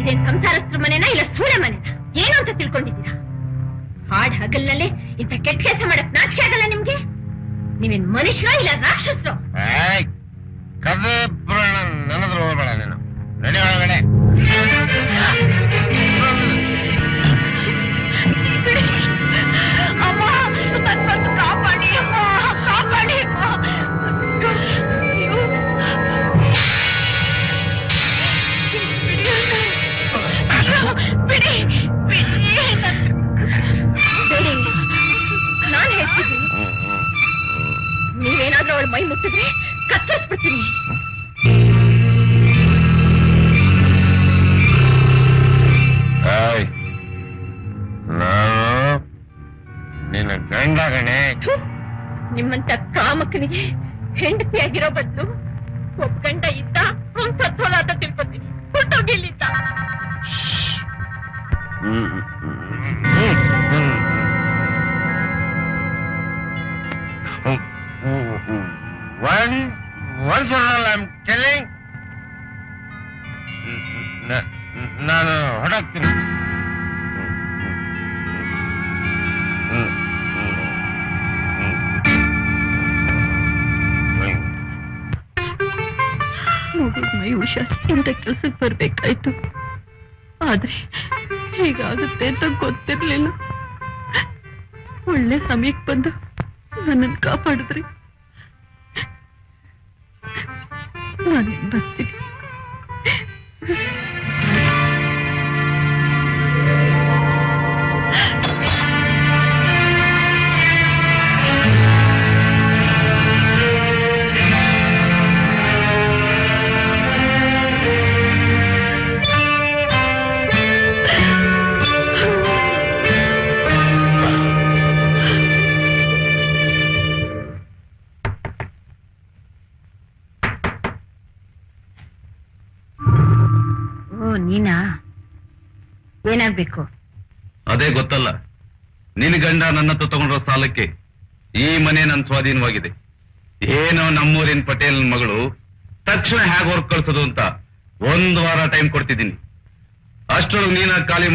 ಇದೇನ್ ಸಂಸಾರಸ್ತ್ರ ಮನೆನಾ ಇಲ್ಲ ಸೂಳೆ ಮನೆನಾ ಏನು ಅಂತ ತಿಳ್ಕೊಂಡಿದ್ದೀರಾ? ಹಾಡ್ ಹಗಲ್ನಲ್ಲೇ ಇಂಥ ಕೆಟ್ಟ ಕೆಲಸ ಮಾಡಕ್ ನಾಚಿಕೆ ಆಗಲ್ಲ ನಿಮ್ಗೆ? ನೀವೇನ್ ಮನುಷ್ಯರ ಇಲ್ಲ ರಾಕ್ಷಸರು? ಕಥೆ ಪುರಾಣ ನನ್ನದ್ರ ಹೋಗ್ಬೇಡ ನೀನು. ರೆಡಿ ಒಳಗಡೆ ಅಮ್ಮ, ನನ್ನನ್ನು ಕಾಪಾಡಿ ಅಮ್ಮ, ಕಾಪಾಡಿ ಬಿಡಿ ಬಿಡಿ, ನಾನು ಹೇಳ್ತಿದ್ದೀನಿ. ನೀವೇನಾದ್ರೂ ಅವಳ ಮೈ ಮುಟ್ಟಿದ್ರೆ ಕತ್ತರಿಸ್ಬಿಡ್ತೀನಿ. ನಾನು ನಿನ್ನ ಗಂಡ ಗಣೆ. ನಿಮ್ಮಂತ ಕಾಮಕನಿಗೆ ಹೆಂಡತಿಯಾಗಿರೋ ಬದಲು ಒಬ್ಬ ಗಂಡ ಇದ್ದ ಅವ್ನು ಸತ್ತೋಳ ಅಂತ ತಿಳ್ಕೊತೀನಿ. ಹೊಟ್ಟೋಗಿಲ್ಲಿದ್ದ. Once for all, I'm telling. ನಾನು ಹೊರಡ್ತೀನಿ. ಮೈ ಹುಷಾರ್, ಇಂಥ ಕೆಲ್ಸಕ್ಕೆ ಬರ್ಬೇಕಾಯ್ತು. ಆದ್ರೆ ಹೀಗಾಗುತ್ತೆ ಅಂತ ಗೊತ್ತಿರ್ಲಿಲ್ಲ. ಒಳ್ಳೆ ಸಮಯಕ್ಕೆ ಬಂದು ನನ್ನನ್ನು ಕಾಪಾಡಿದ್ರಿ. ನಾನು ಬರ್ತೀನಿ. ನೀನಾ? ಏನಾಗ್ಬೇಕು? ಅದೇ ಗೊತ್ತಲ್ಲ, ನಿನ್ ಗಂಡ ನನ್ನತ್ರ ತಗೊಂಡಿರೋ ಸಾಲಕ್ಕೆ ಈ ಮನೆ ನನ್ನ ಸ್ವಾಧೀನವಾಗಿದೆ. ಏನೋ ನಮ್ಮೂರಿನ ಪಟೇಲ್ ಮಗಳು ತಕ್ಷಣ ಹೇಗೆ ಹೊರಗೆ ಕಳ್ಸೋದು ಅಂತ 1 ವಾರ ಟೈಮ್ ಕೊಡ್ತಿದ್ದೀನಿ. ಅಷ್ಟರೊಳಗೆ ನೀನ ಖಾಲಿ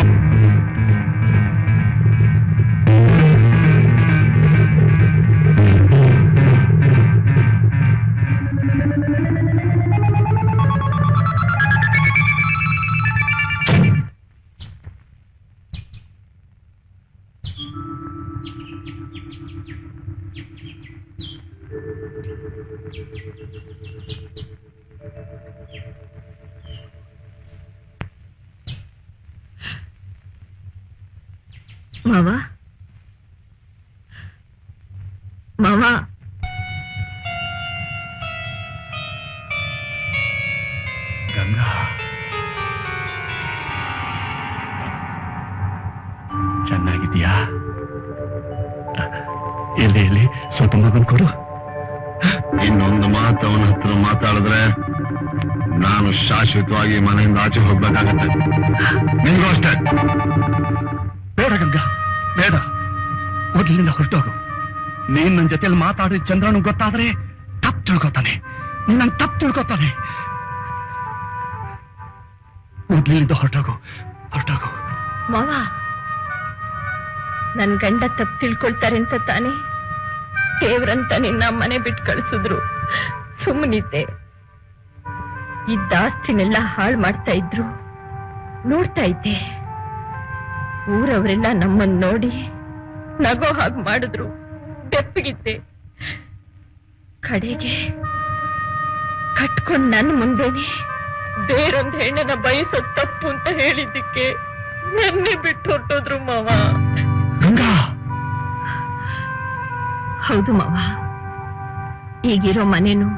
ಮಾವ, ಮಾವ, ಗಂಗಾ ಚೆನ್ನಾಗಿದ್ಯಾ? ಎಲ್ಲಿ ಸ್ವಲ್ಪ ಮಗನ್ ಕೊಡು. ಇನ್ನೊಂದು ಮಾತು ಅವನ ಹತ್ರ ಮಾತಾಡಿದ್ರೆ ನಾನು ಶಾಶ್ವತವಾಗಿ ಮನೆಯಿಂದ ಆಚೆ ಹೋಗ್ಬೇಕಾಗತ್ತೆ. ನಿನ್ಗೂ ಅಷ್ಟೇ. ಬೇಡ ಗಂಗಾ, ಬೇಡ. ಮೊದಲಿನಿಂದ ಹೊರಟೋಗು. ನೀನ್ ನನ್ನ ಜೊತೆಯಲ್ಲಿ ಮಾತಾಡಿ ಚಂದ್ರನು ಗೊತ್ತಾದ್ರೆ ತಪ್ಪು ತಿಳ್ಕೊತಾನೆ. ನೀನ್ ತಪ್ಪು ತಿಳ್ಕೊತಾನೆ. ಮೊದಲಿನಿಂದ ಹೊರಟೋಗು, ಹೊರಟೋಗು. ಮಾವ, ನನ್ ಗಂಡ ತಪ್ಪು ತಿಳ್ಕೊಳ್ತಾರೆ ಅಂತ ತಾನೆ ದೇವ್ರಂತ ನಿನ್ನ ಮನೆ ಬಿಟ್ಟು ಕಳಿಸಿದ್ರು. ಸುಮ್ಮನಿದ್ದೆ. ಇದ್ದ ಆಸ್ತಿನೆಲ್ಲ ಹಾಳು ಮಾಡ್ತಾ ಇದ್ರು, ನೋಡ್ತಾ ಇದ್ದೆ. ಊರವರೆಲ್ಲ ನಮ್ಮನ್ನ ನೋಡಿ ನಗೋ ಹಾಗೆ ಮಾಡಿದ್ರು. ತೆಪ್ಪಗಿದ್ದೆ. ಕಡೆಗೆ ಕಟ್ಕೊಂಡ್ ನನ್ನ ಮುಂದೆನೆ ಬೇರೊಂದು ಹೆಣ್ಣನ ಬಯಸೋ ತಪ್ಪು ಅಂತ ಹೇಳಿದ್ದಕ್ಕೆ ನನ್ನೇ ಬಿಟ್ಟು ಹೊರಟೋದ್ರು ಮಾವ. ಹೌದು ಮಾವ. ಈಗಿರೋ ಮನೇನು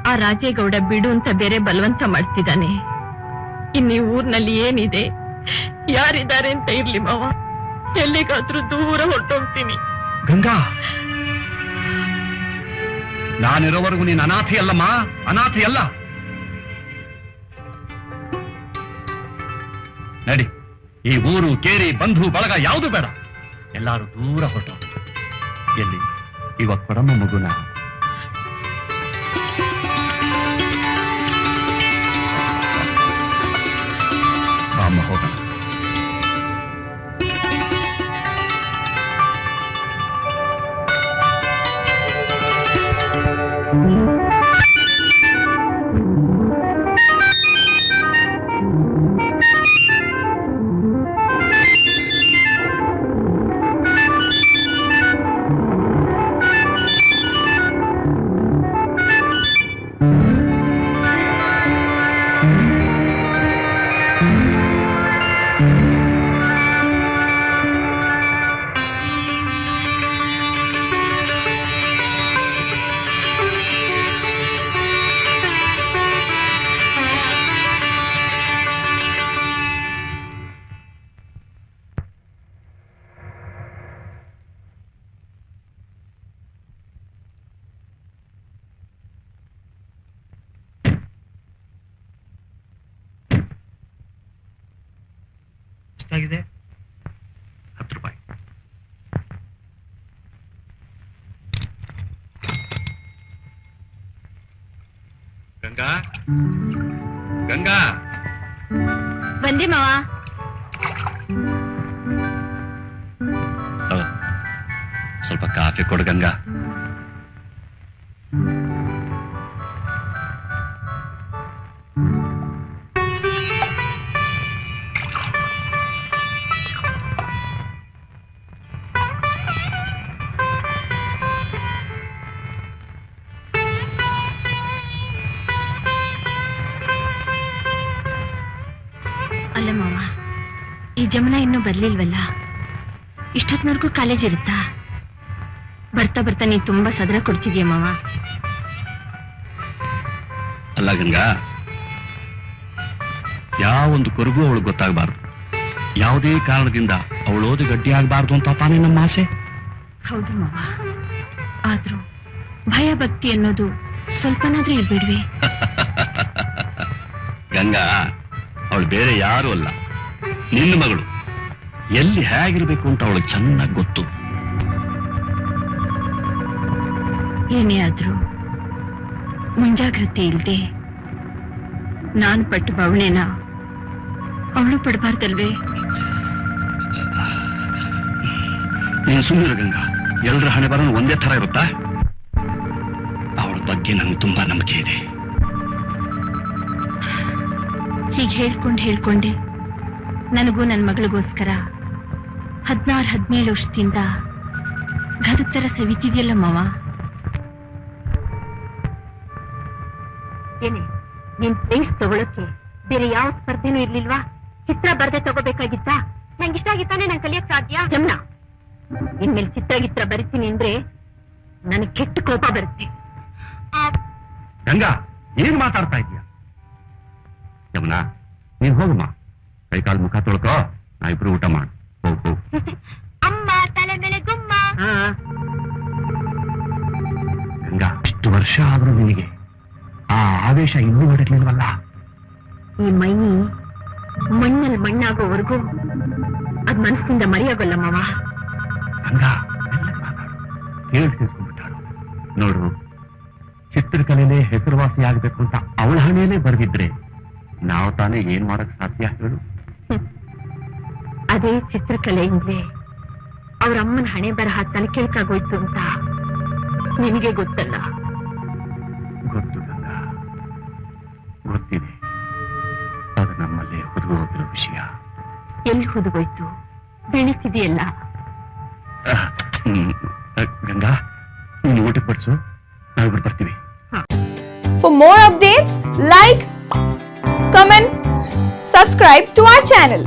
ಆ ರಾಜೇಗೌಡ ಬಿಡು ಅಂತ ಬೇರೆ ಬಲವಂತ ಮಾಡ್ತಿದ್ದಾನೆ. ಇನ್ನೀ ಊರ್ನಲ್ಲಿ ಏನಿದೆ, ಯಾರಿದ್ದಾರೆ ಅಂತ ಇರ್ಲಿ ಮಾವ, ಎಲ್ಲಿಗಾದ್ರೂ ದೂರ ಹೊರಟೋಗ್ತೀನಿ. ಗಂಗಾ, ನಾನಿರೋವರೆಗೂ ನೀನು ಅನಾಥೆ ಅಲ್ಲಮ್ಮ, ಅನಾಥೆ ಅಲ್ಲ. ನಡಿ, ಈ ಊರು ಕೇರಿ ಬಂಧು ಬಳಗ ಯಾವುದು ಬೇಡ, ಎಲ್ಲಾರು ದೂರ ಹೊರಟು. ಎಲ್ಲಿ ಇವಾಗ ಕೊಡಮ್ಮ ಮಗುನ. ಅಮ್ಮ ಎಷ್ಟಾಗಿದೆ? 10 ರೂಪಾಯಿ. ಗಂಗಾ, ಗಂಗಾ, ಬಂದೆ ಮಾವ. ಸ್ವಲ್ಪ ಕಾಫಿ ಕೊಡು ಗಂಗಾ. ಅಲ್ಲ ಮಾವ, ಈ ಜಮುನಾ ಇನ್ನೂ ಬರ್ಲಿಲ್ವಲ್ಲ? ಇಷ್ಟೊತ್ತಿನವರೆಗೂ ಕಾಲೇಜ್ ಇರುತ್ತಾ? ಬರ್ತಾ ಬರ್ತಾ ನೀನ್ ತುಂಬಾ ಸದರ ಕೊಡ್ತಿದ್ಯಾ ಮಾವ. ಅಲ್ಲ ಗಂಗಾ, ಯಾವೊಂದು ಕೊರಗೂ ಅವಳು ಗೊತ್ತಾಗಬಾರ್ದು, ಯಾವುದೇ ಕಾರಣದಿಂದ ಅವಳು ಓದಿ ಗಟ್ಟಿ ಆಗಬಾರ್ದು ಅಂತ ತಾನೇ ನಮ್ಮ ಆಸೆ. ಹೌದು ಮಾವ, ಆದ್ರೂ ಭಯ ಭಕ್ತಿ ಅನ್ನೋದು ಸ್ವಲ್ಪನಾದ್ರೂ ಇರ್ಬೇಡ್ವೆ? ಗಂಗಾ, ಅವಳು ಬೇರೆ ಯಾರು ಅಲ್ಲ, ನಿನ್ನ ಮಗಳು. ಎಲ್ಲಿ ಹೇಗಿರ್ಬೇಕು ಅಂತ ಅವಳು ಚೆನ್ನಾಗಿ ಗೊತ್ತು. ಏನೇ ಆದ್ರೂ ಮುಂಜಾಗ್ರತೆ ಇಲ್ದೆ ನಾನು ಪಟ್ಟು ಬವಣೆನ ಅವಳು ಪಡಬಾರ್ದಲ್ವೇ? ನೀನು ಸುಮ್ಮನೆ ಗಂಗಾ, ಎಲ್ಲರ ಹಣೆ ಬರೋನು ಒಂದೇ ತರ ಇರುತ್ತಾ? ಅವಳ ಬಗ್ಗೆ ನಂಗೆ ತುಂಬಾ ನಂಬಿಕೆ ಇದೆ. ಹೀಗೆ ಹೇಳ್ಕೊಂಡೆ ನನಗೂ ನನ್ನ ಮಗಳಿಗೋಸ್ಕರ 16-17 ವರ್ಷದಿಂದ ಗದಗ್ ತರ ಸವಿತಿದ್ಯಲ್ಲ ಮಾವ. ಏನೇ, ನೀನ್ ಪ್ರೈಸ್ ತಗೊಳಕ್ಕೆ ಬೇರೆ ಯಾವ ಸ್ಪರ್ಧೆನೂ ಇರ್ಲಿಲ್ವಾ? ಚಿತ್ರ ಬರ್ದೆ ತಗೋಬೇಕಾಗಿತ್ತ? ನಂಗೆ ಇಷ್ಟ ಆಗಿತ್ತಾನೆ ನಂಗೆ ಕಲಿಯಕ್ ಸಾಧ್ಯ? ಜಮ್ನ, ಇನ್ಮೇಲೆ ಚಿತ್ರ ಬರಿತೀನಿ ಅಂದ್ರೆ ನನಗೆ ಕೆಟ್ಟ ಕೋಪ ಬರುತ್ತೆ. ಗಂಗಾ, ಏನ್ ಮಾತಾಡ್ತಾ ಇದೀಯ? ಜಮುನಾ, ನೀನ್ ಹೋಗಮ್ಮ, ಕೈ ಕಾಲು ಮುಖ ತೊಳ್ಕೋ, ನಾವಿಬ್ರು ಊಟ ಮಾಡು. ಹೋಗು. ಅಮ್ಮ ತಲೆ ಮೇಲೆ ಗುಮ್ಮ. ಗಂಗಾ, ಇಷ್ಟು ವರ್ಷ ಆದ್ರೂ ನಿನಗೆ ಆ ಆವೇಶ ಇನ್ನೂ ಹೊರಡ್ಲಿಲ್ವಲ್ಲ? ಈ ಮೈ ಮಣ್ಣಲ್ಲಿ ಮಣ್ಣಾಗೋವರೆಗೂ ಅದ್ ಮನಸ್ಸಿಂದ ಮರೆಯಾಗಲ್ಲ ಮಾವ. ಗಂಗಾ, ಕೇಳಿಸ್ಕೊಂಡ್ಬಿಟ್ಟಾಳು ನೋಡು. ಚಿತ್ರಕಲೆನೇ ಹೆಸರುವಾಸಿ ಆಗ್ಬೇಕು ಅಂತ ಅವಳ ಹಣೆಯಲ್ಲೇ ಬರೆದಿದ್ರೆ ನಾವು ತಾನೇ ಏನ್ ಮಾಡಕ್ ಸಾಧ್ಯ ಹೇಳು? ಅದೇ ಚಿತ್ರಕಲೆಯಿಂದಲೇ ಅವ್ರ ಅಮ್ಮನ ಹಣೆ ಬರಹ ತಲೆ ಕೆಳಕಾಗೋಯ್ತು ಅಂತ ನಿನಗೆ ಗೊತ್ತಲ್ಲ? ಗೊತ್ತು ಗಂಗಾ, ಗೊತ್ತಿದೆ. ಅದು ನಮ್ಮಲ್ಲಿ ಹುದುಗೋಗಿರೋ ವಿಷಯ. ಎಲ್ಲಿ ಹುದುಗೋಯ್ತು? ಬೆಳೀತಿದೆಯಲ್ಲ. ಗಂಗಾ, ನೀನು ಊಟ ಪಡಿಸು, ನಾವಿಬ್ರು ಬರ್ತೀವಿ. For more updates, like, comment, subscribe to our channel.